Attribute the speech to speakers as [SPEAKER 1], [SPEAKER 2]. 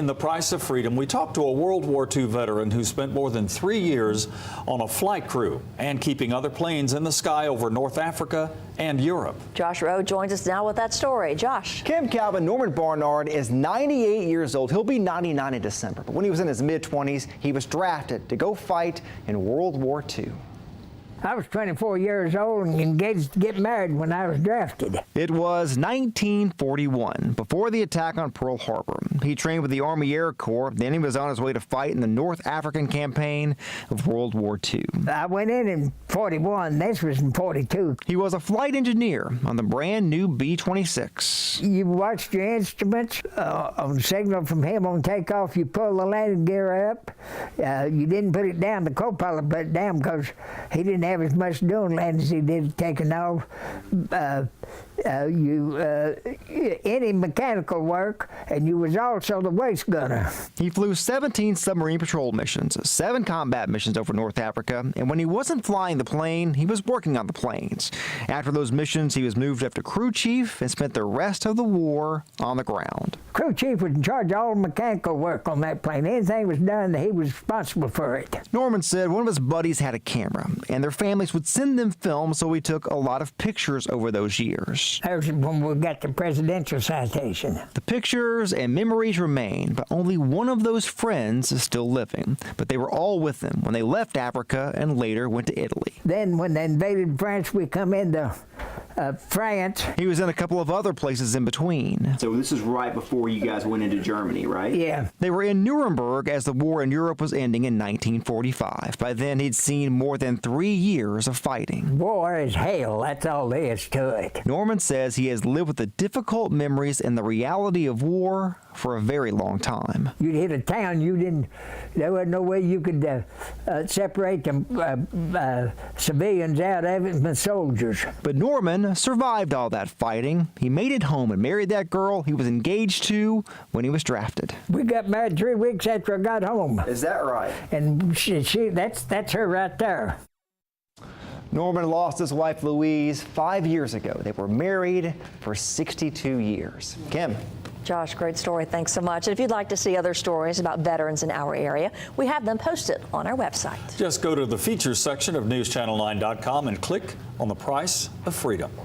[SPEAKER 1] in The Price of Freedom, we talked to a World War II veteran who spent more than 3 years on a flight crew and keeping other planes in the sky over North Africa and Europe.
[SPEAKER 2] Josh Rowe joins us now with that story. Josh.
[SPEAKER 3] Kim, Calvin, Norman Barnard is 98 years old. He'll be 99 in December. But when he was in his mid-20s, he was drafted to go fight in World War II.
[SPEAKER 4] I was 24 years old and engaged to get married when I was drafted.
[SPEAKER 3] It was 1941, before the attack on Pearl Harbor. He trained with the Army Air Corps, then he was on his way to fight in the North African campaign of World War II.
[SPEAKER 4] I went in 41, this was in 42.
[SPEAKER 3] He was a flight engineer on the brand new B-26.
[SPEAKER 4] You watched your instruments on signal from him on takeoff, you pull the landing gear up. You didn't put it down, the co-pilot put it down because he didn't have as much doing land as he did taking off. Any mechanical work, and you was also the waist gunner.
[SPEAKER 3] He flew 17 submarine patrol missions, 7 combat missions over North Africa, and when he wasn't flying the plane, he was working on the planes. After those missions, he was moved up to crew chief and spent the rest of the war on the ground.
[SPEAKER 4] Crew chief was in charge of all mechanical work on that plane. Anything was done, he was responsible for it.
[SPEAKER 3] Norman said one of his buddies had a camera, and their families would send them film, so he took a lot of pictures over those years.
[SPEAKER 4] That was when we got the presidential citation.
[SPEAKER 3] The pictures and memories remain, but only one of those friends is still living. But they were all with him when they left Africa and later went to Italy.
[SPEAKER 4] Then when they invaded France, we come into France.
[SPEAKER 3] He was in a couple of other places in between.
[SPEAKER 5] So this is right before you guys went into Germany, right?
[SPEAKER 4] Yeah.
[SPEAKER 3] They were in Nuremberg as the war in Europe was ending in 1945. By then, he'd seen more than 3 years of fighting.
[SPEAKER 4] War is hell, that's all there is to it.
[SPEAKER 3] Norman says he has lived with the difficult memories and the reality of war for a very long time.
[SPEAKER 4] You'd hit a town, there wasn't no way you could separate the civilians out of it from the soldiers.
[SPEAKER 3] But Norman survived all that fighting. He made it home and married that girl he was engaged to when he was drafted.
[SPEAKER 4] We got married 3 weeks after I got home.
[SPEAKER 5] Is that right?
[SPEAKER 4] And that's her right there.
[SPEAKER 3] Norman lost his wife Louise 5 years ago. They were married for 62 years. Kim.
[SPEAKER 2] Josh, great story. Thanks so much. And if you'd like to see other stories about veterans in our area, we have them posted on our website.
[SPEAKER 1] Just go to the features section of newschannel9.com and click on The Price of Freedom.